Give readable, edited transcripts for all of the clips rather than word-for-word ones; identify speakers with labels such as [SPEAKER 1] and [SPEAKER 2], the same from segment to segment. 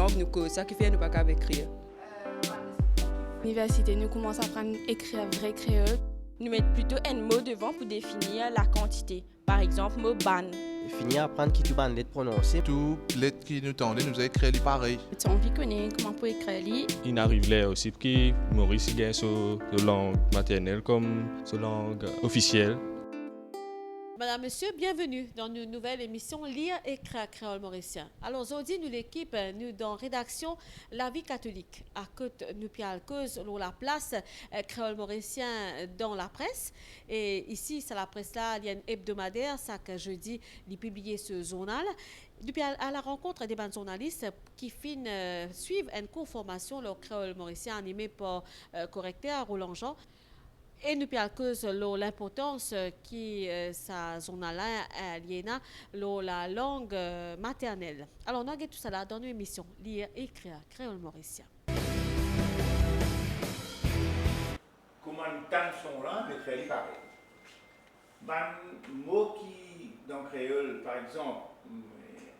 [SPEAKER 1] langue nous cause, ça qui fait nous pas capable écrire.
[SPEAKER 2] L'université, nous commençons à apprendre à écrire vrai créole.
[SPEAKER 3] Nous mettons plutôt un mot devant pour définir la quantité. Par exemple, mot ban.
[SPEAKER 4] Finir à apprendre qui tout ban lettre prononcée.
[SPEAKER 5] Tout lettre qui nous tendait, nous a écrit pareil.
[SPEAKER 2] Tu as envie de connaître comment pour écrire li.
[SPEAKER 6] Il arrive là aussi que Maurice gagne sa langue maternelle comme sa langue officielle.
[SPEAKER 7] Madame, Monsieur, bienvenue dans une nouvelle émission Lire et écrire créole mauricien. Alors aujourd'hui, nous l'équipe, nous dans rédaction La Vie catholique. À côté, nous pial cause la place créole mauricien dans la presse. Et ici, c'est la presse là, il y a une hebdomadaire, chaque jeudi, il publie ce journal. Depuis à la rencontre des bandes journalistes qui suivent une conformation le créole mauricien animé par correcteur Roland Jean. Et nous parlons de l'importance qui sa journal aliéna la langue maternelle. Alors nous avons tout ça là dans une émission Lire et écrire créole mauricien.
[SPEAKER 8] Comment tant sont là, le créole pareil. Un mot qui dans le créole, par exemple,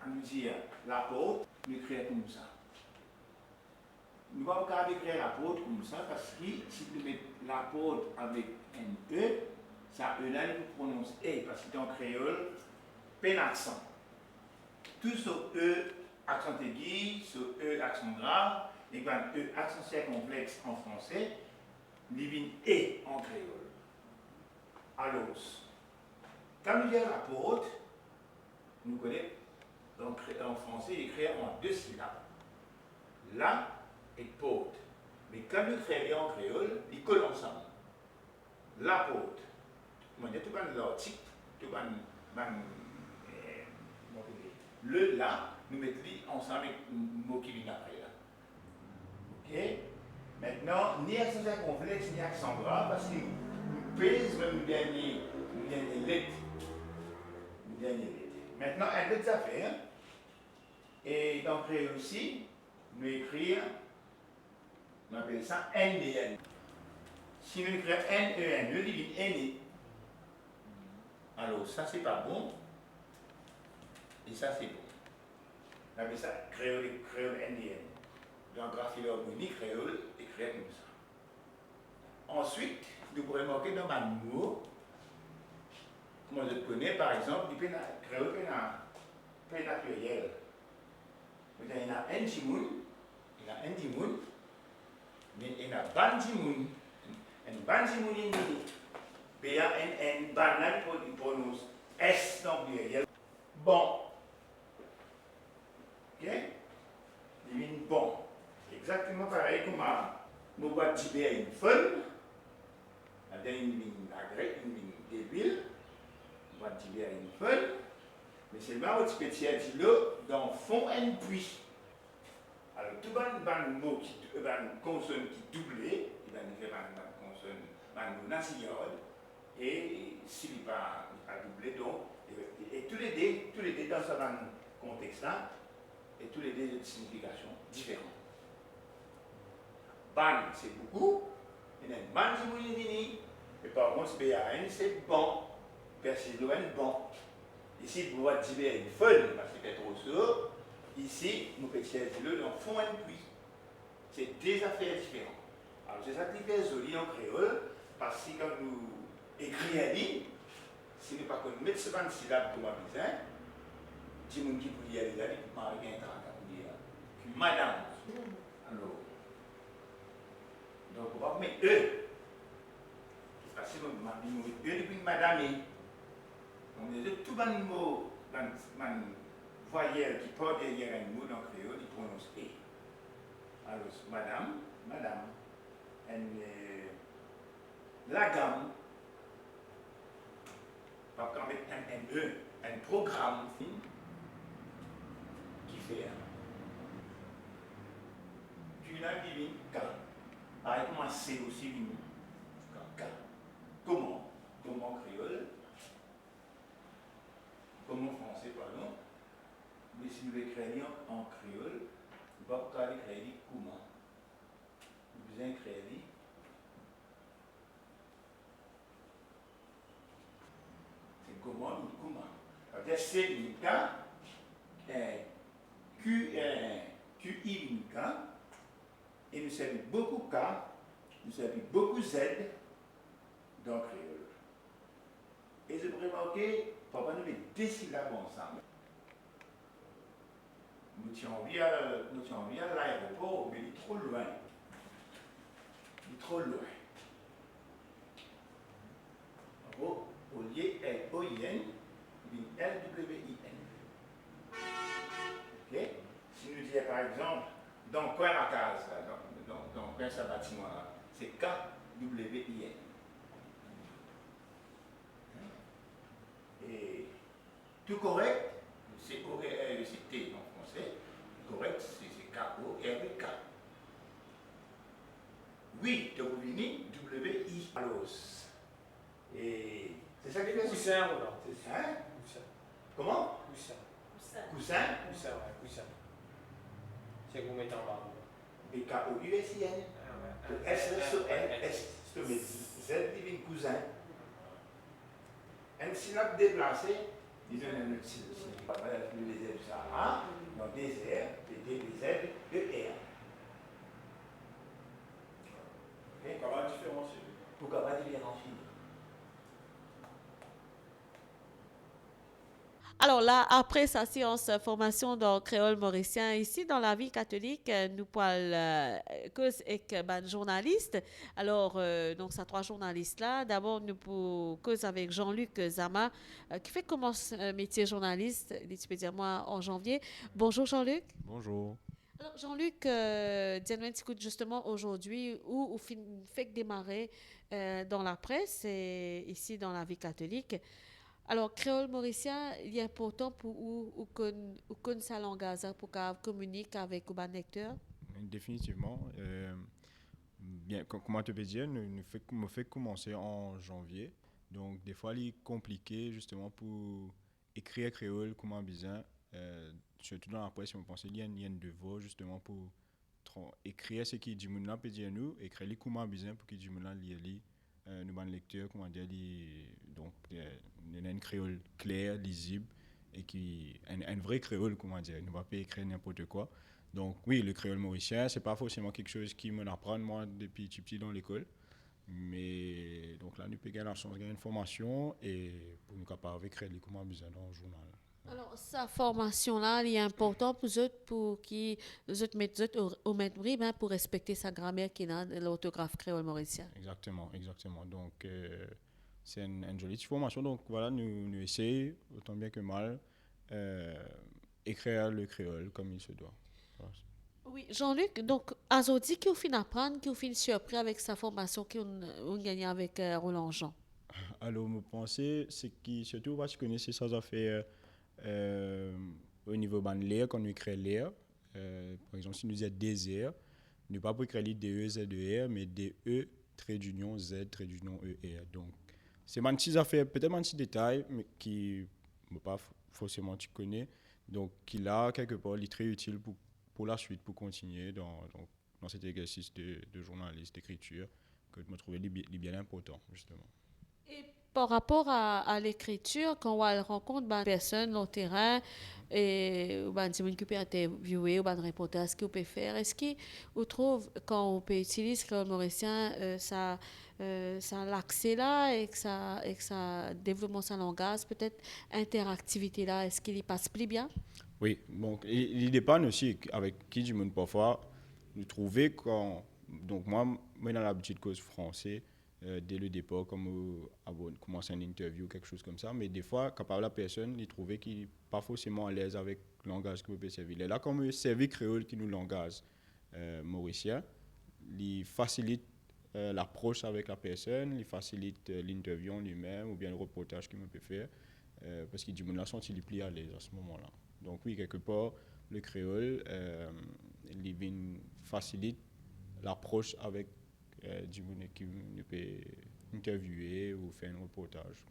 [SPEAKER 8] on nous dit l'apôtre, nous écrivons comme ça. Nous ne pouvons pas écrire l'apôtre comme ça parce que si nous mettons l'apôtre avec un E, ça E là, nous prononce E parce que dans le créole, peine accent. Tout ce E accent aigu, ce E accent grave, et bien E accent circonflexe en français, il vient E en créole. Alors, quand nous disons l'apôtre, nous connaissons en français, il écrit en deux syllabes. Là, et pôte. Mais quand nous créons en créole, ils collent ensemble. L'apôtre. Tout le l'article, tout le là, nous mettons ensemble avec le mot qui vient après là. Ok? Maintenant, ni accent complexe, ni accent grave, parce que nous pèse même le dernier lettre. Maintenant, un autre affaire. Et dans le créole aussi, nous écrivons. On appelle ça NDN. Si nous écrivons NEN, nous disons NE. Alors, ça, c'est pas bon. Et ça, c'est bon. On appelle ça créole NDN. Dans graphie harmonie, créole, écrit comme ça. Ensuite, nous pourrons marquer dans un mot, comment je connais, par exemple, du créole pluriel. Il y a un timoun, il y a un timoun. Mais il y a Bandimoun. Un Bandimoun il dit B-A-N-N, banal pour il prononce S dans le pluriel. Bon. Ok? Il dit bon. Exactement pareil comme nous boîte d'hiver une feuille. Il y a une agrès, une débile. Boîte d'hiver une feuille. Mais c'est le même petit petit dans le fond un puits. Alors, tout le mot qui consonne qui doublé, il va nous faire une consonne, un mot national, et s'il n'est pas doublé, donc, et tous les deux dans ce contexte-là, et tous les deux de signification différente. Ban, c'est beaucoup, il y a une ban qui mouline, et par contre, B-A-N, c'est bon, persisloen, bon. Ici, vous voyez dire une feuille, parce que c'est trop sûr. Ici, nous pouvons le dans fond et puits. C'est deux affaires différentes. Alors, c'est ça qui fait joli en créole, parce que quand nous écrivons un livre, si nous ne pouvons pas mettre ce ban syllabe comme un bizarre, si nous qui peut y aller là, il peut marquer un temps pour dire madame. Alors, donc on va mettre E. Parce que nous avons E depuis madame. On dit tout le mot voyelle qui porte derrière un mot dans le créole, il prononce E. Alors, madame, la gamme, par contre, un E, un programme qui fait tu l'as dit, K. Avec moi, C aussi, K. Comment créole, comment français, pardon. Mais si nous l'écrivons en créole, nous ne pouvons pas l'écrire comment. Nous devons écrire c'est comment ou comment. C'est une K, Q tu y K, et nous servons beaucoup K, nous servons beaucoup Z dans le créole. Et je peux remarquer, papa nous met des syllabes ensemble. Nous tiens via l'aéroport, mais il est trop loin. Il est trop loin. En gros, au lieu L-O-I-N, il y a L-W-I-N. Ok? Si nous disons par exemple, dans quoi la case, dans quoi ce bâtiment là, c'est K-W-I-N. Et tout correct, c'est O-R-E-C-T en français. Correct, c'est K-O-R-E-K. Oui, de Bouvigny, W-I. Alors, et c'est ça que je veux dire.
[SPEAKER 9] Coussin, Roland.
[SPEAKER 8] C'est ça, hein?
[SPEAKER 9] Coussin.
[SPEAKER 8] Comment?
[SPEAKER 9] Coussin.
[SPEAKER 8] Coussin.
[SPEAKER 9] Coussin, ouais, coussin. C'est vous mettez en bas.
[SPEAKER 8] B-K-O-U-S-I-N. Le S, S, Z devient cousin. Un syllabe déplacé, il donne un autre syllabe. Le Z, ça A, donc des R, des Z, de R.
[SPEAKER 9] Pourquoi pas différencier?
[SPEAKER 8] Pourquoi pas différencier?
[SPEAKER 7] Alors là, après sa séance formation dans le créole mauricien, ici dans la vie catholique, nous parlons cause avec un journaliste. Alors, donc, ces trois journalistes-là, d'abord, nous pour cause avec Jean-Luc Zama, qui fait comment ce métier journaliste, tu peux dire moi, en janvier. Bonjour Jean-Luc.
[SPEAKER 6] Bonjour.
[SPEAKER 7] Alors Jean-Luc, dis-nous écoute justement aujourd'hui où fait démarrer dans la presse et ici dans la vie catholique. Alors, créole mauricien, il est important pour ou qu'on sa langage pour qu'on communique avec les lecteurs.
[SPEAKER 10] Définitivement. Bien, comment te peux dire, me fait commencer en janvier. Donc, des fois, il est compliqué justement pour écrire créole comment bien. Surtout dans la presse, on pense qu'il y a une devoir justement pour écrire ce qui dit mon peut dire nous, écrire les comment bien pour que du monde lire nous ban lecteur comment dire donc une créole clair lisible et qui un vrai créole comment dire ne va pas écrire n'importe quoi. Donc oui, le créole mauricien c'est pas forcément quelque chose qui me apprend moi depuis tout petit dans l'école, mais donc là nous peut gagner la chance de gagner une formation et pour nous capable écrire les comment besoin dans le journal.
[SPEAKER 7] Alors, sa formation-là, elle est importante pour eux, pour qu'ils mettent au maître pour respecter sa grammaire qui est dans l'orthographe créole mauricien.
[SPEAKER 10] Exactement. Donc, c'est une jolie formation. Donc, voilà, nous essayons, autant bien que mal, écrire le créole comme il se doit. Voilà.
[SPEAKER 7] Oui, Jean-Luc, donc, Azodi, qui au fin apprendre, qui au fin surpris avec sa formation qu'on a gagné avec Roland Jean?
[SPEAKER 10] Alors, je pense c'est qui, surtout parce que je connais ça fait au niveau de l'air, quand on écrit l'air, par exemple, si nous disons désert, nous ne pas pour écrire DE, ZER, mais DE, trait d'union, Z, trait d'union, ER. Donc, c'est un petit affaire, peut-être un petit détail, mais qui ne pas forcément tu connais. Donc, qui là, quelque part, il est très utile pour la suite, pour continuer dans cet exercice de journaliste, d'écriture, que je me trouvais bien important, justement.
[SPEAKER 7] Et par rapport à l'écriture, quand on rencontre une personne sur le terrain, et qui peut interviewer, ou un reportage, ce qu'on peut faire, est-ce qu'on trouve, quand on peut utiliser le créole mauricien, ça l'accès là, et que ça développe son langage, peut-être interactivité là, est-ce qu'il y passe plus bien?
[SPEAKER 10] Oui, donc il dépend aussi avec qui du monde parfois, nous trouver quand. Donc moi j'ai l'habitude de cause français. Dès le départ, comme commencer une interview, quelque chose comme ça. Mais des fois, quand la personne, il trouvait qu'il n'est pas forcément à l'aise avec le langage que vous pouvez servir. Et là, comme le service créole qui nous langage mauricien, il facilite l'approche avec la personne, il facilite l'interview lui-même ou bien le reportage qu'il peut faire. Parce qu'il dit que la senti plus à l'aise à ce moment-là. Donc oui, quelque part, le créole, il facilite l'approche avec du monde qui peut interviewer ou faire un reportage.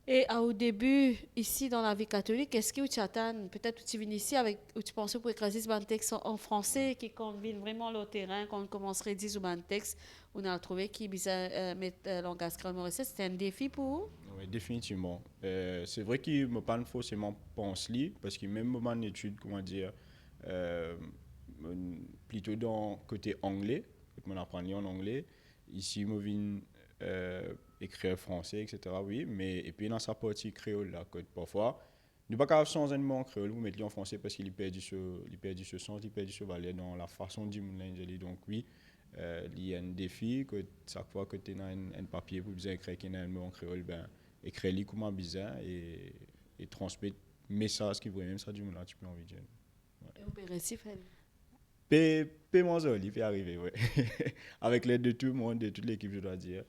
[SPEAKER 7] Et au début, ici dans la vie catholique, est-ce que tu attends, peut-être tu viens ici avec, ou tu penses pour écraser un texte en français, qui quand vient vraiment le terrain, quand on commence à rédiger un texte, on a trouvé qu'il besoin mettre langage créole mauricien, c'était un défi pour vous?
[SPEAKER 10] Oui, définitivement. C'est vrai qu'il ne me pas forcément pense parce que même mon étude, comment dire, euh, plutôt dans côté anglais, on apprend à lire en anglais. Ici, je viens écrire français, etc. Oui, mais et puis dans sa partie créole, là, que parfois, nous ne pouvons pas sans un mot en créole, vous mettez en français parce qu'il perd ce sens, il perd ce valet dans la façon de dire. Donc oui, il y a un défi que chaque fois que tu as un papier pour bien écrire un mot en créole, ben, écrire-le comme bizarre et transmettre le message qui veut même ça du monde là, tu peux envie de dire.
[SPEAKER 7] Et vous pouvez réussir,
[SPEAKER 10] Paiement il peut arriver, ouais. Avec l'aide de tout le monde, de toute l'équipe, je dois dire.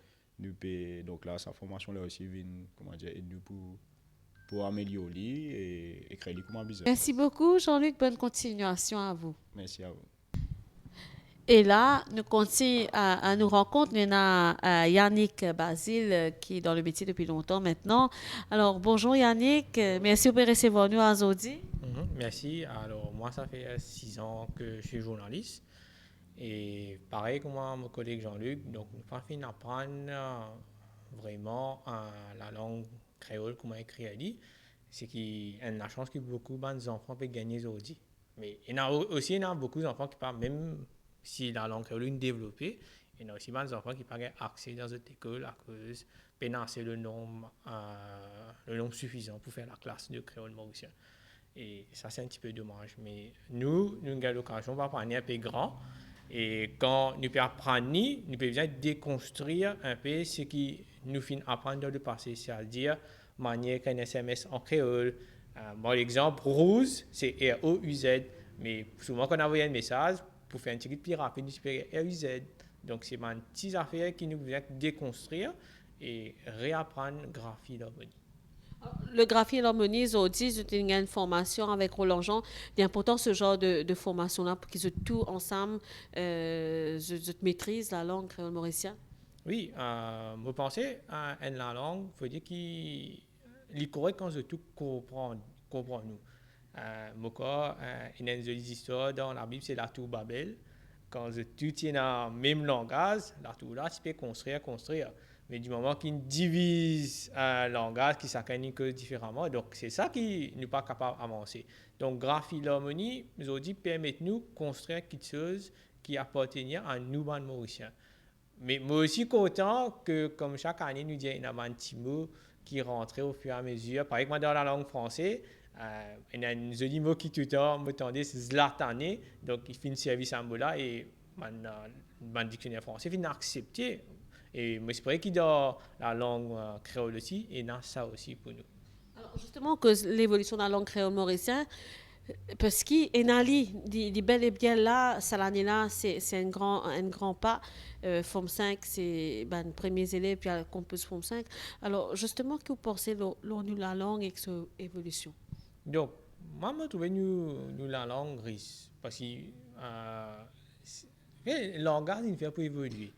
[SPEAKER 10] Donc là, sa formation là aussi vient, comment dire, aider nous pour améliorer et écrire comment bizarre.
[SPEAKER 7] Merci beaucoup, Jean-Luc. Bonne continuation à vous.
[SPEAKER 10] Merci à vous.
[SPEAKER 7] Et là, nous continuons à nous rencontrer. Nous avons Yannick Basile qui est dans le métier depuis longtemps maintenant. Alors, bonjour Yannick. Merci de recevoir nous à Zodi.
[SPEAKER 9] Merci. Alors, moi, ça fait 6 ans que je suis journaliste. Et pareil comme mon collègue Jean-Luc, donc nous avons fini d'apprendre vraiment la langue créole, comment écrire elle. C'est qu'il y a la chance que beaucoup d'enfants peuvent gagner aujourd'hui. Mais il y a beaucoup d'enfants qui parlent, même si la langue créole est développée, il y a aussi des enfants qui n'ont pas accès dans cette école à cause de le nombre suffisant pour faire la classe de créole mauricien. Et ça, c'est un petit peu dommage. Mais nous avons l'occasion d'apprendre un peu grand. Et quand nous pouvons apprendre, nous pouvons bien déconstruire un peu ce qui nous fait apprendre dans le passé, c'est-à-dire manière qu'un SMS en créole. Par exemple, Rose, c'est R-O-U-Z. Mais souvent, quand on envoie un message, pour faire un petit plus rapide, nous pouvons R-U-Z. Donc, c'est une petite affaire qui nous vient déconstruire et réapprendre graphie d'harmonie.
[SPEAKER 7] Le graphie et l'harmonie, Zodi, c'est une formation avec Roland Jean. Il est important ce genre de formation-là pour qu'ils soient tous ensemble, je maîtrise la langue créole mauricienne.
[SPEAKER 9] Oui, je pense à la langue, il faut dire qu'il est correct quand je tout comprend nous. Il y a des histoires dans la Bible, c'est la tour Babel. Quand tout est dans le même langage, la tour là, tu peux construire. Mais du moment qu'il divise un langage qui s'accompagne différemment, donc c'est ça qui n'est pas capable d'avancer. Donc, graphie l'harmonie, nous dit, permet-nous de construire quelque chose qui appartient à nous, les Mauriciens. Mais moi aussi content que, comme chaque année, nous disons, il y a un petit mot qui rentre au fur et à mesure. Par exemple, dans la langue française, il y a un joli mot qui tout le temps me tendait, c'est zlatané. Donc, il fait un service à ce mot-là et mon dictionnaire français finit accepté. Et moi, c'est vrai qu'il y a la langue créole aussi, et dans ça aussi pour nous.
[SPEAKER 7] Alors, justement, que l'évolution de la langue créole mauricienne, parce qu'il y a des bel et bien là, cette année-là, c'est un grand pas. Forme 5, c'est les premiers élèves, puis on compose Forme 5. Alors, justement, que vous pensez de la langue et de son évolution?
[SPEAKER 9] Donc, moi, je trouve nous la langue riche, parce que le langage, il fait pour évoluer.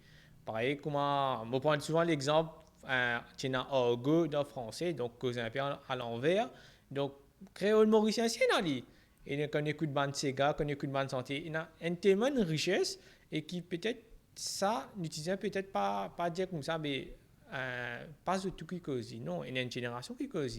[SPEAKER 9] Pareil, on prend souvent l'exemple, tu as un argot dans le français, donc c'est un peu à l'envers. Donc, créole mauricien, c'est dans lui. Et quand on écoute bande Sega, quand on écoute bande santé, il y a un tellement de richesse et qui peut-être, ça, n'utilisait peut-être pas dire comme ça, mais pas de tout qui cause. Non, il y a une génération qui cause.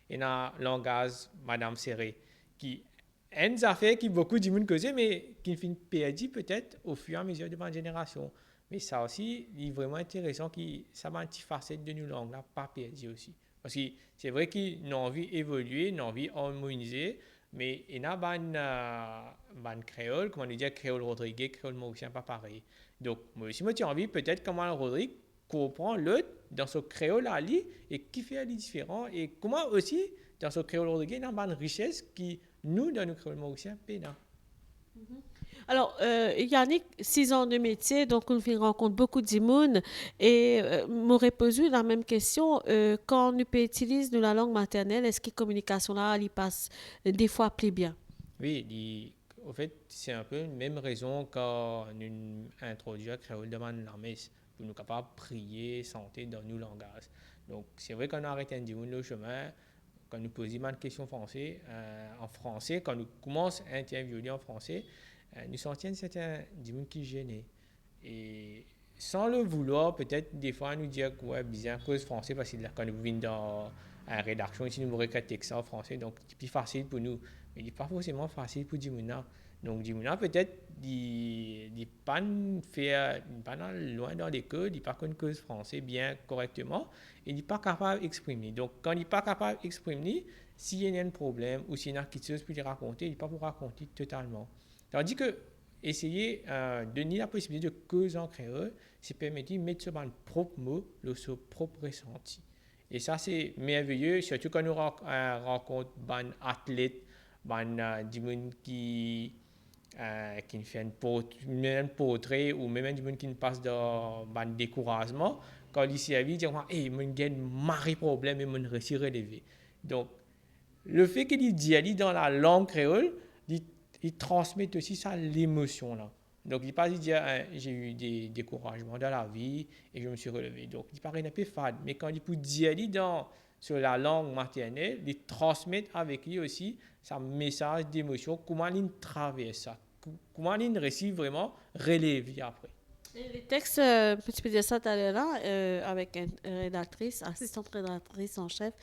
[SPEAKER 9] Il y a un langage, Madame Serré, qui a une affaire qui beaucoup de monde cause, mais qui finit perdu peut-être au fur et à mesure de ma génération. Mais ça aussi, il est vraiment intéressant que ça m'a une petite facette de nos langues là, pas perdue aussi. Parce que c'est vrai qu'ils ont envie d'évoluer, ils ont envie d'harmoniser, mais il y a un créole, comment on dit, créole Rodrigue, créole mauricien, pas pareil. Donc, moi aussi, j'ai envie peut-être comment Rodrigue comprend l'autre dans ce créole là, et qui fait les différents, et comment aussi, dans ce créole Rodrigue, il y a une richesse qui, nous, dans nos créoles mauriciens, pénal.
[SPEAKER 7] Alors, Yannick, 6 ans de métier, donc on rencontre beaucoup d'immunes et m'aurait posé la même question. Quand on peut utiliser la langue maternelle, est-ce que la communication là, elle passe des fois plus bien?
[SPEAKER 9] Oui, en fait, c'est un peu la même raison quand nous introduisons le créole devant la messe, pour nous capables de prier, chanter dans nos langages. Donc, c'est vrai qu'on arrête un dimanche le chemin, quand nous posons une question en français, quand nous commençons à interviewer en français, nous sentons certains dimanches qui gênent. Et sans le vouloir, peut-être des fois nous dire que ouais, bizarre cause français, parce que quand nous venons dans une rédaction, ici nous récrétons ça en français, donc c'est plus facile pour nous. Mais il n'est pas forcément facile pour Dimona. Donc, Dimouna, peut-être, il n'est pas loin dans l'école, il n'est pas connu cause français bien correctement, et il n'est pas capable d'exprimer. Donc, quand il n'est pas capable d'exprimer, s'il y a un problème ou s'il y a quelque chose pour lui raconter, il n'est pas pour raconter totalement. Tandis que essayer de donner la possibilité de causer en créole, c'est permettre de mettre sur son propre mot, son propre ressenti. Et ça, c'est merveilleux, surtout quand nous rencontrons des athlètes, des gens qui fait un portrait ou même des gens qui passent dans un découragement. Quand ils s'y arrivent, ils disent « Hey, j'ai un marre problème et je réussi à relever. » Donc, le fait qu'il dit dans la langue créole, il transmet aussi ça, l'émotion là. Donc, il ne pas dire j'ai eu des découragements dans la vie et je me suis relevé. Donc, il paraît un peu fade. Mais quand il peut dire sur la langue maternelle, il transmet avec lui aussi ce message d'émotion, comment il traverse ça, comment il réussit vraiment relever après.
[SPEAKER 7] Les textes, tu peux dire ça tout à l'heure, avec une rédactrice, assistante rédactrice en chef,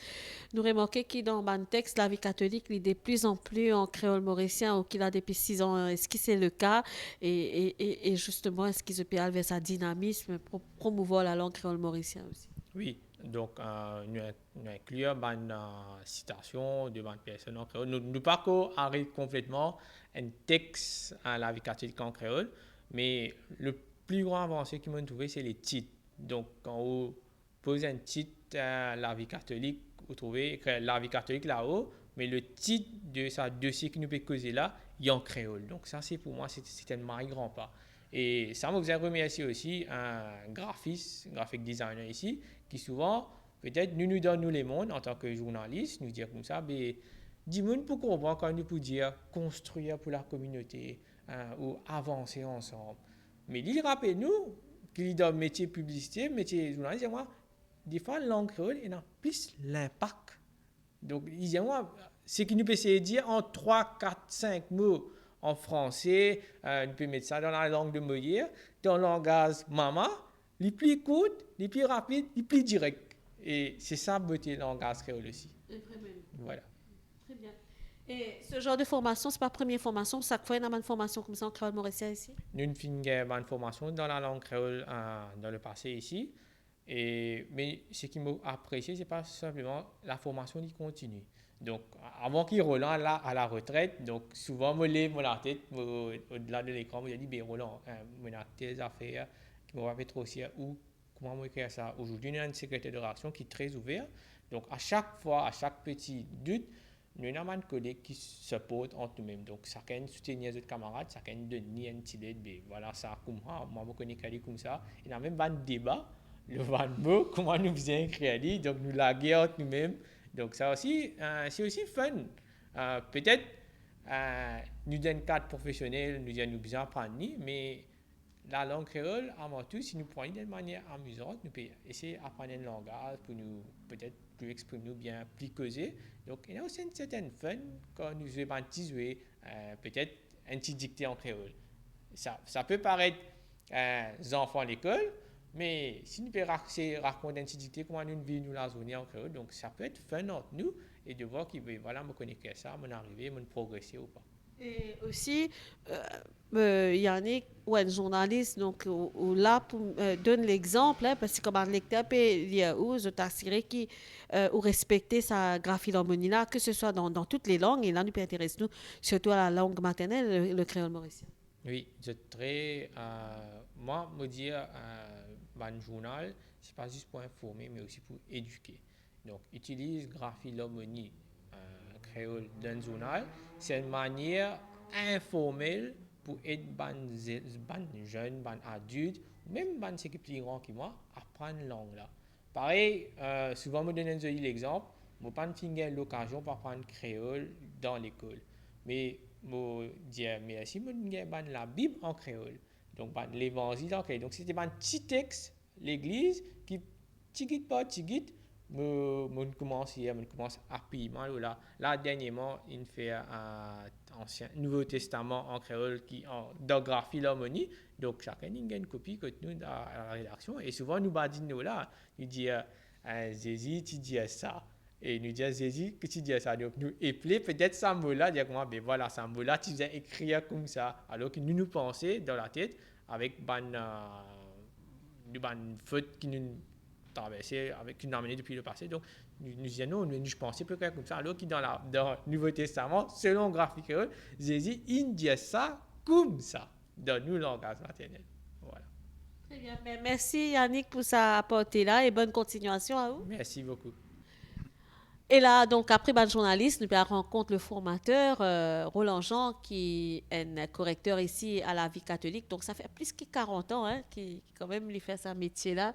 [SPEAKER 7] nous remarquons que dans le texte, la vie catholique, il est de plus en plus en créole mauricien, ou qu'il a depuis 6 ans. Est-ce que c'est le cas? Et justement, est-ce qu'ils peut vers sa dynamisme pour promouvoir la langue créole mauricienne aussi?
[SPEAKER 9] Oui, donc nous incluons une citation de une personne en créole. Nous ne pas arrêter complètement un texte à la vie catholique en créole, mais le plus grand avancé qu'ils m'ont trouvé, c'est les titres. Donc, quand vous posez un titre à la vie catholique, vous trouvez la vie catholique là-haut, mais le titre de ce dossier qui nous peut causer là, il est en créole. Donc, ça, c'est pour moi, c'est un mari grand pas. Et ça, je vous remercie aussi un graphic designer ici, qui souvent, peut-être, nous donne les mondes en tant que journaliste, nous dire comme ça, mais dis-moi pour comprendre quand nous pouvons dire construire pour la communauté ou avancer ensemble. Mais il rappelle-nous qu'il est dans le métier publicité, métier journaliste, moi, des fois, la langue créole, il a plus l'impact. Donc, il dit, moi, ce qu'il nous peut essayer de dire en 3, 4, 5 mots en français, nous peut mettre ça dans la langue de Molière, dans le langage maman, les plus courtes, les plus rapides, les plus directs. Et c'est ça, beauté, le langage créole aussi. Voilà.
[SPEAKER 7] Très bien. Et ce genre de formation, ce n'est pas la première formation, chaque fois, il y a une formation comme ça en créole mauricien ici?
[SPEAKER 9] Nous avons fait une formation dans la langue créole dans le passé ici. Mais ce qui m'a apprécié, ce n'est pas simplement la formation qui continue. Donc, avant qu'il Roland à la retraite, donc souvent, je lève la tête au-delà de l'écran, je dis, Roland, je a des affaires qui m'ont fait trop aussi, ou comment je écrire ça? Aujourd'hui, nous avons un secrétaire de réaction qui est très ouvert. Donc, à chaque fois, à chaque petit doute, nous avons un collègue qui se porte entre nous-mêmes. Donc, chacun soutenir les autres camarades, chacun donner un petit aide. Voilà, ça, comme moi, je connais quelqu'un comme ça. Il y a même un débat, le mot, comment nous faisons écrire, donc nous la guerre entre nous-mêmes. Donc, ça aussi, c'est aussi fun. Peut-être, nous, dans le cadre professionnel, nous avons besoin d'apprendre, mais la langue créole, avant tout, si nous prenons de manière amusante, nous pouvons essayer d'apprendre un langage pour nous, peut-être, plus exprimer nous bien, plus causer. Donc, il y a aussi une certaine fun quand nous jouons un petit jouet, peut-être un petit dicté en créole. Ça peut paraître des enfants à l'école, mais si nous pouvons raconter un petit dicté, comment nous vivons la journée en créole, donc ça peut être fun entre nous et de voir qu'il voilà, me connecter à ça, mon arriver, mon progresser ou pas.
[SPEAKER 7] Et aussi, Yannick, ou un journaliste, donc, ou là, donne l'exemple, hein, parce que comme un lecteur peut lire où, je t'assurer qui, ou respecter sa graphie d'harmonie là, que ce soit dans toutes les langues, et là, nous peut intéresser nous, surtout à la langue maternelle, le créole mauricien.
[SPEAKER 9] Oui, je très, moi, me dire, un journal, c'est pas juste pour informer, mais aussi pour éduquer. Donc, utilise graphie d'harmonie créole d'un journal, c'est une manière informelle pour aider les jeunes, les adultes, même ceux qui sont plus grands que moi, à apprendre la langue là. Pareil, souvent, je donne l'exemple, je n'ai pas l'occasion d'apprendre créole dans l'école. Mais je dis merci, je donne la Bible en créole. Donc, l'évangile en créole. Donc, c'était un petit texte, l'église, qui, tigit par tigit, je commence rapidement. Là, dernièrement, il fait un Nouveau Testament en créole dans graphie l'harmonie. Donc, chacun a une copie que nous à la rédaction. Et souvent, nous badinons là. Il dit Jésus, tu dis ça. Et nous disons, Jésus, que tu dis ça? Donc, nous épeler peut-être ce mot-là, dire comment, ben voilà, ce mot-là, tu viens écrire comme ça. Alors que nous pensons dans la tête avec une faute qui nous traversait, avec une amenée depuis le passé. Donc, nous disons, non, nous pensons peut-être comme ça. Alors que dans le Nouveau Testament, selon graphique, Jésus, il dit ça comme ça, dans nos langages maternels. Voilà.
[SPEAKER 7] Très bien. Mais merci Yannick pour sa apporté-là et bonne continuation à vous.
[SPEAKER 9] Merci beaucoup.
[SPEAKER 7] Et là, donc, après le journaliste, nous rencontre le formateur Roland Jean, qui est un correcteur ici à la vie catholique. Donc, ça fait plus que 40 ans qui quand même lui fait ce métier-là.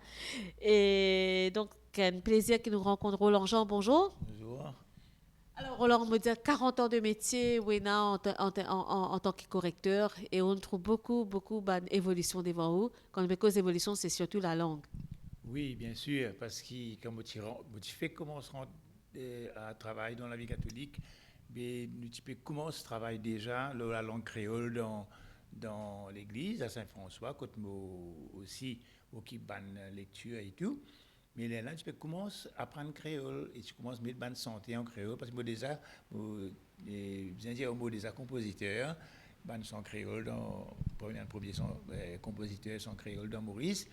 [SPEAKER 7] Et donc, c'est un plaisir qu'il nous rencontre Roland Jean. Bonjour.
[SPEAKER 11] Bonjour.
[SPEAKER 7] Alors, Roland, on me dit 40 ans de métier, Wena, en tant que correcteur. Et on trouve beaucoup d'évolution devant vous. Quand on dit cause d'évolution, c'est surtout la langue.
[SPEAKER 11] Oui, bien sûr, parce que quand tu fais commencer à travailler dans la vie catholique, mais nous commence à travailler déjà la langue créole dans l'église à Saint-François, quand aussi au qui ban lecture et tout. Mais là, tu peux commencer à apprendre créole et tu commences à mettre ban santé en créole parce que moi déjà, déjà compositeur, ban son créole dans premier compositeur son créole dans Maurice.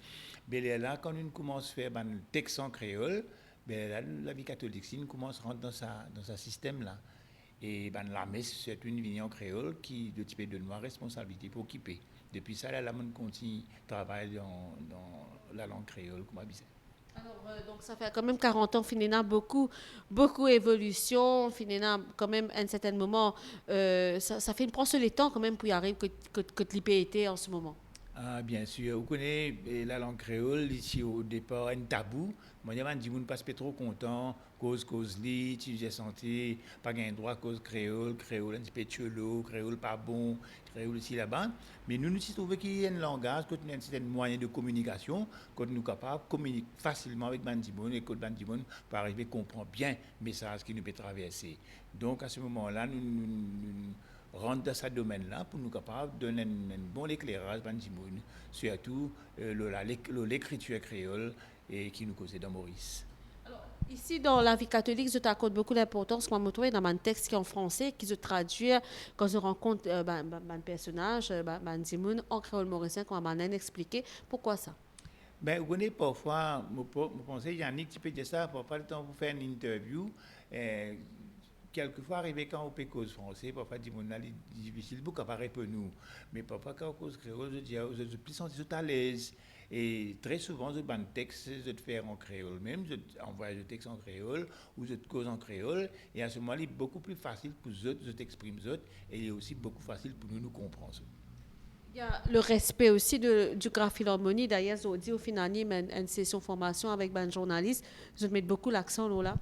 [SPEAKER 11] Mais là, quand on commence à faire ban texte en créole, ben là, la vie catholique, si on commence à rentrer dans ce système-là, et ben, la messe, c'est une vie en créole qui de type de noire responsabilité pour occuper. Depuis ça, là, on continue à travailler dans la langue créole, comme habitué.
[SPEAKER 7] Alors, donc ça fait quand même 40 ans, finalement, beaucoup d'évolution, finalement, quand même, à un certain moment, ça fait une prend sur les temps quand même pour y arriver que l'IPT en ce moment.
[SPEAKER 11] Ah, bien sûr, vous connaissez la langue créole, ici au départ, un tabou. Moi, je dis, on ne passe pas trop content, cause li, tu j'ai santé, pas gain droit, cause créole, un petit peu cholo, créole pas bon, créole aussi là-bas. Mais nous trouvons qu'il y a un langage, qu'il y a un certain moyen de communication, que nous sommes capables de communiquer facilement avec Bandimoun et que Bandimoun peut arriver à comprendre bien le message qu'il nous peut traverser. Donc, à ce moment-là, nous rentre dans ce domaine-là pour nous capables de donner un bon éclairage Bandimoun, surtout l'écriture créole et qui nous causait dans Maurice.
[SPEAKER 7] Alors, ici, dans la vie catholique, je t'accorde beaucoup d'importance quand je me trouve dans un texte qui est en français, qui se traduit quand je rencontre un personnage, Bandimoun, en créole mauricien, qu'on m'a expliqué. Pourquoi ça?
[SPEAKER 11] Ben, vous connaissez parfois, je pense, Yannick, tu peux dire ça, parfois le temps pour faire une interview. Quelquefois, arrivé quand on peut cause français, parfois, c'est difficile pour qu'on pour nous. Mais parfois, quand on cause créole, je dis, je suis plus senti à l'aise. Et très souvent, je ban texte, je te faire en créole même, je envoie le texte en créole ou je te cause en créole. Et à ce moment-là, il est beaucoup plus facile pour eux, je t'exprime eux, et il est aussi beaucoup facile pour nous comprendre.
[SPEAKER 7] Il y a le respect aussi du Grand Philharmonie. D'ailleurs, je dis au final, une session formation avec un journaliste, je mets beaucoup l'accent là.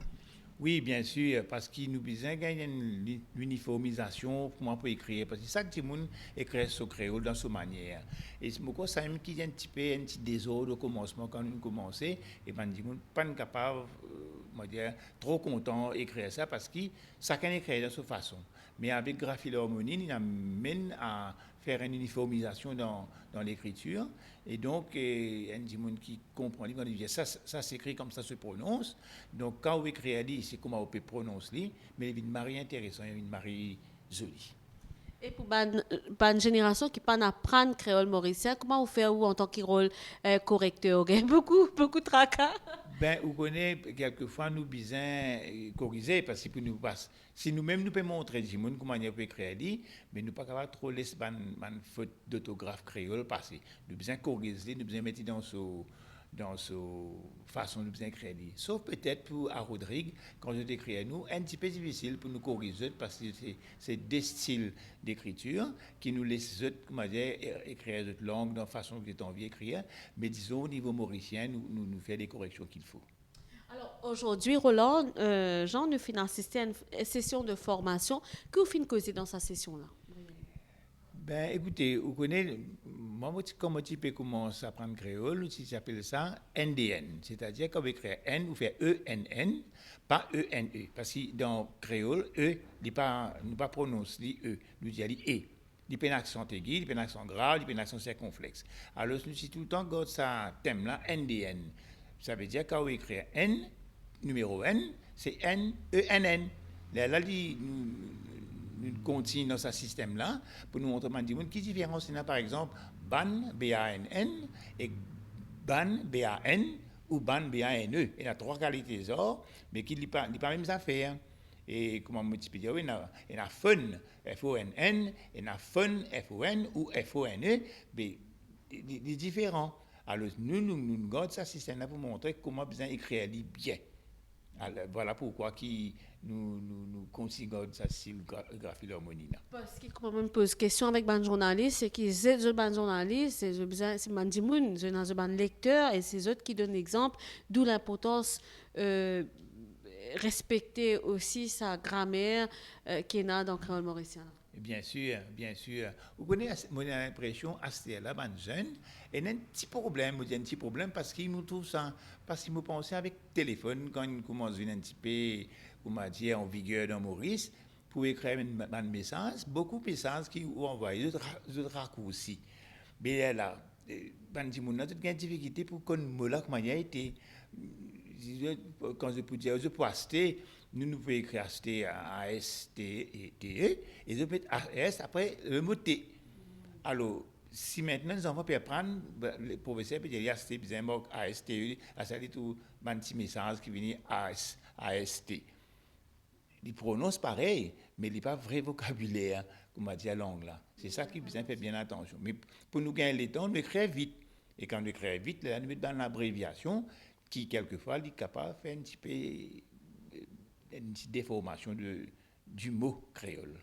[SPEAKER 11] Oui, bien sûr, parce qu'il nous besoin gagner une uniformisation pour écrire. Parce que chaque monde écrit son créole dans sa manière. Et c'est pourquoi ça me qui un petit désordre au commencement quand nous commençons. Et ben, dit pas capable, trop content d'écrire ça parce que chacun écrit de sa façon. Mais avec Grand Philharmonie, il amène à faire une uniformisation dans l'écriture. Et donc, il y a des gens qui comprennent, quand ils disent ça s'écrit comme ça se prononce. Donc, quand on écrit, c'est comment on peut prononcer, mais il y a une marie intéressante, une marie jolie.
[SPEAKER 7] Et pour une génération qui ne apprend pas créole mauricien, comment vous faites en tant que rôle correcteur? Beaucoup de tracas.
[SPEAKER 11] Ben, vous connaissez, quelquefois, nous besoin corriger parce que pour nous passe. Si nous-mêmes, nous pouvons montrer des gens comment on peut écrire, mais nous ne pouvons pas trop laisser une faute d'orthographe créole passer. Nous besoin corriger, nous besoin mettre dans sa façon de bien écrire. Sauf peut-être pour à Rodrigue, quand je t'écris à nous, un petit peu difficile pour nous corriger parce que c'est des styles d'écriture qui nous laissent écrire notre langue dans la façon que j'ai envie d'écrire. Mais disons, au niveau mauricien, nous faisons les corrections qu'il faut.
[SPEAKER 7] Alors aujourd'hui, Roland, Jean nous fait assister à une session de formation. Que vous faites causer dans cette session-là?
[SPEAKER 11] Ben, écoutez, vous connaissez, moi, comme tu peux commencer à apprendre créole, tu appelles ça NDN. C'est-à-dire qu'on écrit N, vous faites ENN, pas ENE. Parce que dans créole, E, nous ne pas prononcer E, nous disons E. Il y a un accent aigu, il y a un accent grave, il y a un accent circonflexe. Alors, nous sommes tout le temps dans ce thème-là, NDN. Ça veut dire qu'on écrit N, numéro N, c'est N-E-N-N. Là, nous continuons dans ce système-là pour nous montrer qui différence il y a par exemple ban, B-A-N-N, et ban, B-A-N, ou ban, B-A-N-E. Il y a 3 qualités d'or, mais qui ne sont pas les mêmes affaires. Et comment multiplier? Il y a fun, F-O-N-N, il y a fun, F-O-N, ou F-O-N-E, mais des différents. Alors, nous gardons ce système-là pour montrer comment bien écrire bien. Alors, voilà pourquoi nous consignons ça style graphie l'harmonie.
[SPEAKER 7] Parce que quand on pose question avec un journaliste, c'est qu'ils sont des journalistes, c'est des gens, c'est des lecteurs, et c'est eux qui donnent l'exemple, d'où l'importance respecter aussi sa grammaire qui est dans le créole mauricien.
[SPEAKER 11] Bien sûr, bien sûr. Vous connaissez, moi j'ai l'impression, à ce là ben jeune, il y a un petit problème parce qu'il me trouve ça, parce qu'il me pense avec téléphone, quand il commence à venir un petit peu, comment dire, en vigueur dans Maurice, pour écrire un message, beaucoup de messages qui ont envoyé d'autres raccourcis. Mais là, ben dit mon a toute une difficulté pour qu'on me là comment il a été. Quand je peux dire, je peux acheter, nous pouvons écrire acheter A-S-T-E, et je peux mettre A-S après le mot T. Alors, si maintenant les enfants peuvent apprendre, le professeur peut dire acheter, puis il marque A-S-T-E, à ça, tout un petit message qui vient A-S-T. Il prononce pareil, mais il n'a pas vrai vocabulaire, comme on dit la langue là. C'est ça qui besoin fait bien attention. Mais pour nous gagner le temps, on écrit vite. Et quand on écrit vite, là, on met dans l'abréviation, qui quelquefois est capable de faire un petit peu une petite déformation du mot créole.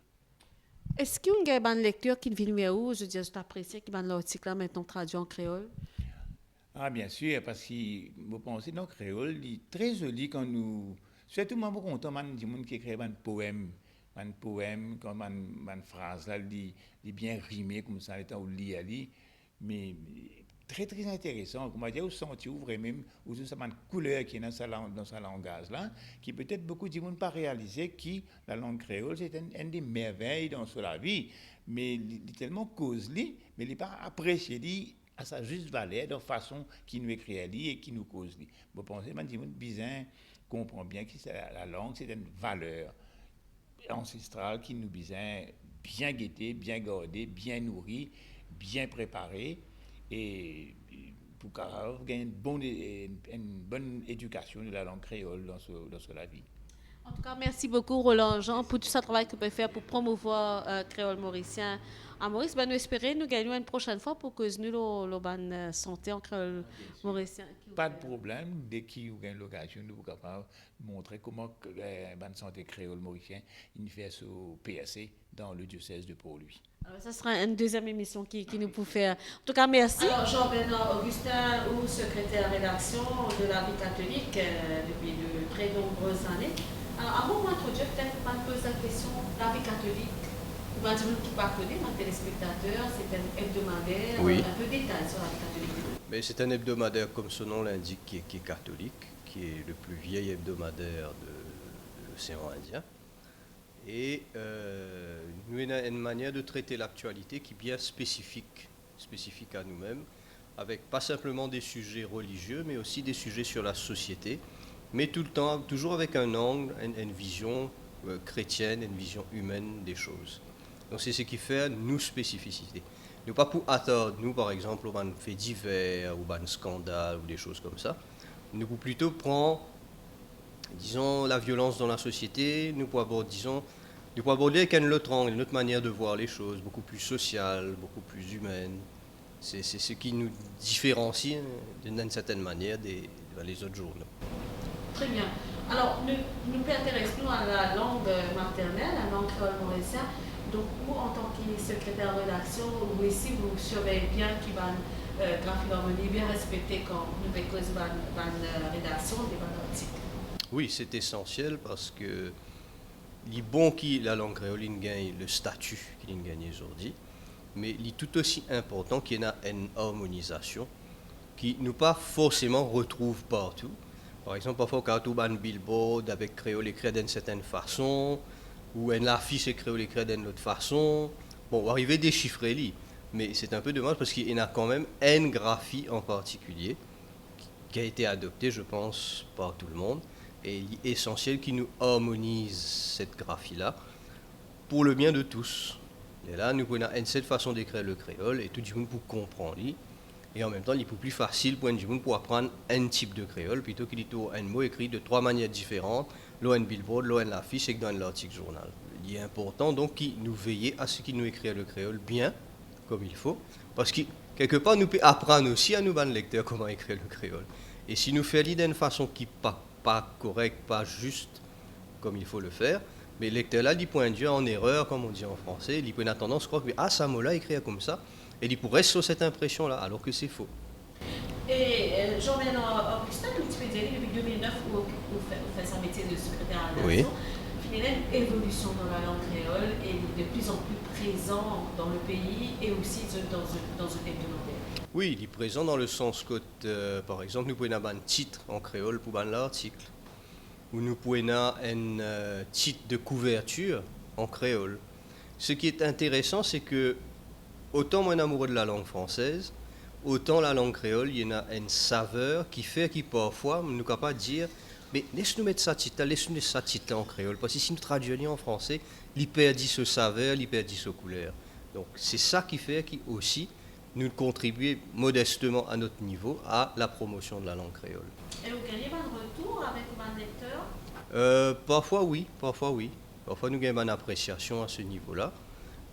[SPEAKER 7] Est-ce qu'il y a une lecture qui vient vers où, je veux dire, je t'apprécie, qui va l'article là maintenant traduit en créole?
[SPEAKER 11] Ah, bien sûr, parce que vous pensez dans le créole, il est très joli quand nous. Surtout, moi, je suis content de gens qui écrivent un poème, comme une phrase, là, il est bien rimé, comme ça, on lit à lui. Mais très, très intéressant. Comment dire, vous sentez, vous même, vous avez une couleur qui est dans sa langage, là, qui peut-être beaucoup de gens n'ont pas réalisé que la langue créole, c'est une des merveilles dans la vie. Mais il est tellement cause-li, mais il n'est pas apprécié à sa juste valeur, de façon qui nous écrit et qui nous cause. Vous pensez, que les gens bizarres comprennent bien que la langue, c'est une valeur ancestrale qui nous besoin bien guetter, bien garder, bien nourrir, bien préparer. Et pour gagner une bonne éducation de la langue créole dans la vie.
[SPEAKER 7] En tout cas, merci beaucoup Roland Jean pour tout ce travail que vous pouvez faire pour promouvoir créole mauricien à Maurice. Ben, nous espérons nous gagnons une prochaine fois pour que nous la santé en créole mauricien.
[SPEAKER 11] Pas de problème. Dès qu'il y a l'occasion, nous sommes capables de montrer comment la bonne santé créole mauricien il fait au PSC dans le diocèse de Port-Louis.
[SPEAKER 7] Alors, ça sera une deuxième émission qui nous peut faire. En tout cas, merci. Alors, Jean-Bernard Augustin, ou secrétaire rédaction de la vie catholique depuis de très nombreuses années. Alors, avant d'introduire, peut-être qu'on va poser la question, la vie catholique, ou bien dire qui ne pas connaître, un téléspectateur, c'est un hebdomadaire,
[SPEAKER 4] oui.
[SPEAKER 7] Un peu de détails sur la vie catholique.
[SPEAKER 4] Mais c'est un hebdomadaire, comme son nom l'indique, qui est catholique, qui est le plus vieil hebdomadaire de l'océan Indien. Et nous avons une manière de traiter l'actualité qui est bien spécifique à nous-mêmes, avec pas simplement des sujets religieux, mais aussi des sujets sur la société, mais tout le temps, toujours avec un angle, une vision chrétienne, une vision humaine des choses. Donc c'est ce qui fait nous spécificité. Nous pas pour attendre, nous par exemple, au fait divers, ou un scandale, ou des choses comme ça. Nous pouvons plutôt prendre, disons, la violence dans la société, nous pouvons aborder avec un autre angle, une autre manière de voir les choses, beaucoup plus sociale, beaucoup plus humaine. C'est ce qui nous différencie d'une certaine manière des autres journaux.
[SPEAKER 7] Très bien. Alors, nous intéressons à la langue maternelle, la langue créole mauricienne. Donc, vous, en tant que secrétaire de rédaction, vous ici, vous surveillez bien qu'il va graphie l'harmonie bien respecter quand nous faisons une rédaction des articles.
[SPEAKER 4] Oui, c'est essentiel parce que il est bon que la langue créole gagne le statut qu'il gagne aujourd'hui, mais il est tout aussi important qu'il y ait une harmonisation qui nous pas forcément retrouve partout. Par exemple, parfois, quand on a un billboard avec créole écrit d'une certaine façon, ou une affiche créole écrit d'une autre façon, bon, on va arriver à déchiffrer lui, mais c'est un peu dommage parce qu'il y a quand même une graphie en particulier qui a été adoptée, je pense, par tout le monde, Et il est essentiel qu'il nous harmonise cette graphie-là pour le bien de tous. Et là, nous avons une seule façon d'écrire le créole et tout le monde pour comprendre. Et en même temps, il est plus facile pour un pour apprendre un type de créole plutôt qu'il y ait un mot écrit de 3 manières différentes, l'un billboard, l'un l'affiche et dans l'article journal. Il est important donc qu'il nous veille à ce qu'il nous écrit le créole bien, comme il faut, parce que quelque part, nous pouvons apprendre aussi à nous, lecteurs, comment écrire le créole. Et si nous faisons d'une façon qui n'est pas correcte, pas juste, comme il faut le faire, mais le lecteur là, il peut induire en erreur, comme on dit en français, il peut avoir tendance à croire que ce mot-là écrit comme ça, et il pourrait sur cette impression-là, alors que c'est faux.
[SPEAKER 7] Et Jean-Bernard Augustin, tu peux dire depuis 2009 où vous faites son métier de secrétaire à la nation, il y a une évolution dans la langue créole et de plus en plus présent dans le pays et aussi dans un hebdomadaire.
[SPEAKER 4] Oui, il est présent dans le sens que, par exemple, nous pouvons avoir un titre en créole pour l'article, ou nous pouvons avoir un titre de couverture en créole. Ce qui est intéressant, c'est que autant moi, amoureux de la langue française, autant la langue créole, il y en a une saveur qui fait que parfois, nous ne pouvons pas dire, mais laisse-nous mettre ça titre, laisse-nous mettre ça titre en créole, parce que si nous traduisons en français, il perdit ce saveur, il perdit ce couleur. Donc c'est ça qui fait qu'aussi, nous contribuons modestement à notre niveau à la promotion de la langue créole.
[SPEAKER 7] Et vous gagnez un retour avec un lecteur?
[SPEAKER 4] Parfois oui, parfois oui. Parfois nous gagnons une appréciation à ce niveau-là.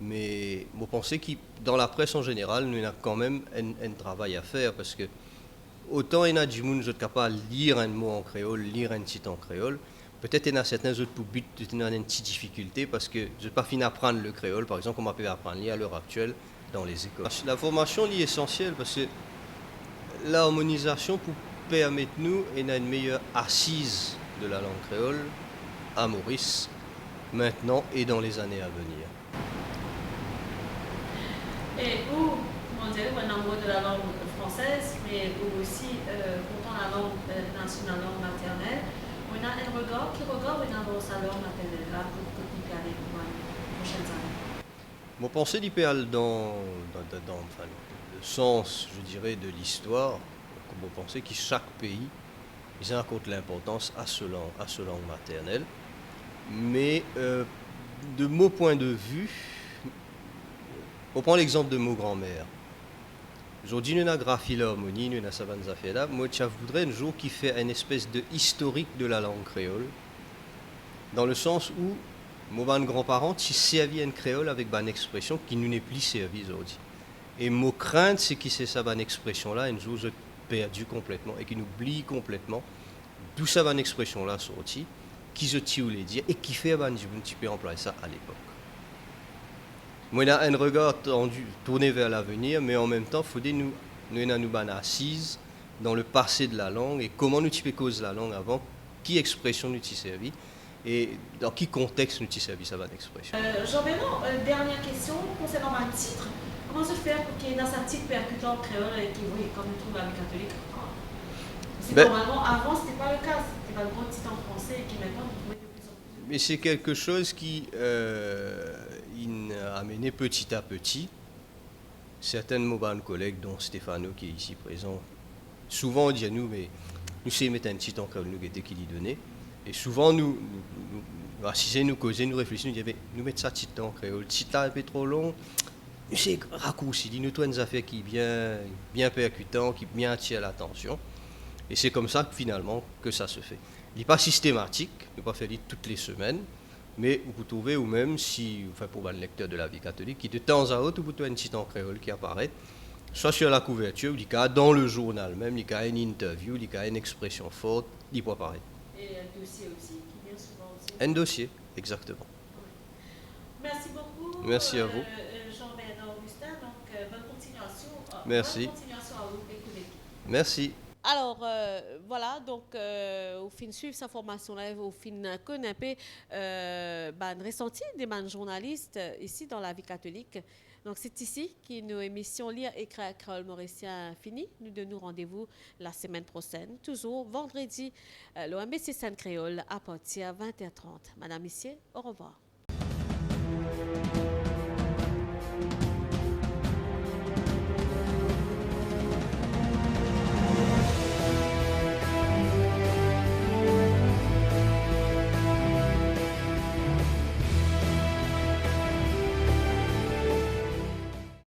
[SPEAKER 4] Mais vous pensez que dans la presse en général, nous avons quand même un travail à faire parce que autant il y a du monde qui est capable de lire un mot en créole, lire un titre en créole, peut-être il y a certains autres publics qui ont une petite difficulté parce que je n'ai pas fini d'apprendre le créole, par exemple, comme on peut apprendre à l'heure actuelle dans les écoles. La formation est essentielle parce que l'harmonisation pour permettre nous une meilleure assise de la langue créole à Maurice, maintenant et dans les années à venir.
[SPEAKER 7] Et vous, comment dire, un amoureux de la langue française, mais vous aussi, pourtant la langue nationale, la langue maternelle, on a un regard qui regarde une avance à langue maternelle là pour qu'il aller pour les prochaines années.
[SPEAKER 4] Mon pensée d'IPL dans le sens, je dirais, de l'histoire, comme vous pensez que chaque pays, ils accordent l'importance à ce langue maternelle. Mais de mon point de vue, on prend l'exemple de mon grand-mère. Aujourd'hui, nous avons graphie l'harmonie, nous avons savane zafela. Moi, je voudrais un jour qui fait une espèce de historique de la langue créole, dans le sens où mon grand-parent s'est servi un créole avec une expression qui nous n'est plus servie aujourd'hui. Et mon crainte, c'est que c'est ça une expression-là, un jour, je perdu complètement et qu'il oublie complètement d'où ça une expression-là sortie, qui je tire les dire et qui fait un petit peu employer ça à l'époque. Moi, il y a un regard tourné vers l'avenir, mais en même temps, il faut que nous assises dans le passé de la langue et comment nous cause la langue avant, qui expression nous t'y servi et dans quel contexte nous t'y servi ça va l'expression.
[SPEAKER 7] Jean-Bernard, dernière question concernant un titre. Comment se faire pour qu'il y ait dans un titre percutant créole et qui, oui, comme nous trouvons avec catholique? Normalement, avant, ce n'était pas le cas. C'était pas le grand titre en français et qui maintenant, vous trouvez de plus en plus.
[SPEAKER 4] Mais c'est quelque chose qui a amené petit à petit. Certains de nos collègues, dont Stéphano qui est ici présent, souvent on dit à nous, mais nous savons mettre un titre en créole, nous guetter qui lui donnait. Et souvent nous assisons, nous causer, nous réfléchissons, nous disons, nous mettons ça titre en créole. Le titre là est un peu trop long. C'est raccourci, dis-nous toi une affaire qui est bien percutant, qui bien attire l'attention. Et c'est comme ça que finalement que ça se fait. Il n'est pas systématique, il ne pas faire toutes les semaines, mais vous trouvez ou même si, enfin pour un lecteur de la vie catholique, qui de temps à autre, vous trouvez un titre en créole qui apparaît, soit sur la couverture, dans le journal même, il y a une interview, il y a une expression forte, il peut apparaître.
[SPEAKER 7] Et un dossier aussi, qui vient souvent aussi.
[SPEAKER 4] Un dossier, exactement.
[SPEAKER 7] Merci beaucoup.
[SPEAKER 4] Merci à vous.
[SPEAKER 7] Jean-Bernard Augustin, donc bonne continuation.
[SPEAKER 4] Merci.
[SPEAKER 7] Bonne continuation à vous et collègues.
[SPEAKER 4] Merci.
[SPEAKER 7] Alors, voilà, donc, au fin de suivre sa formation-là, au fin de connaître un peu ressenti des journalistes ici dans la vie catholique. Donc, c'est ici que nos émissions Lire, écrire, créole mauricien fini. Nous donnons rendez-vous la semaine prochaine, toujours vendredi, l'OMBC Sainte-Créole à partir de 20h30. Madame, Messieurs, au revoir.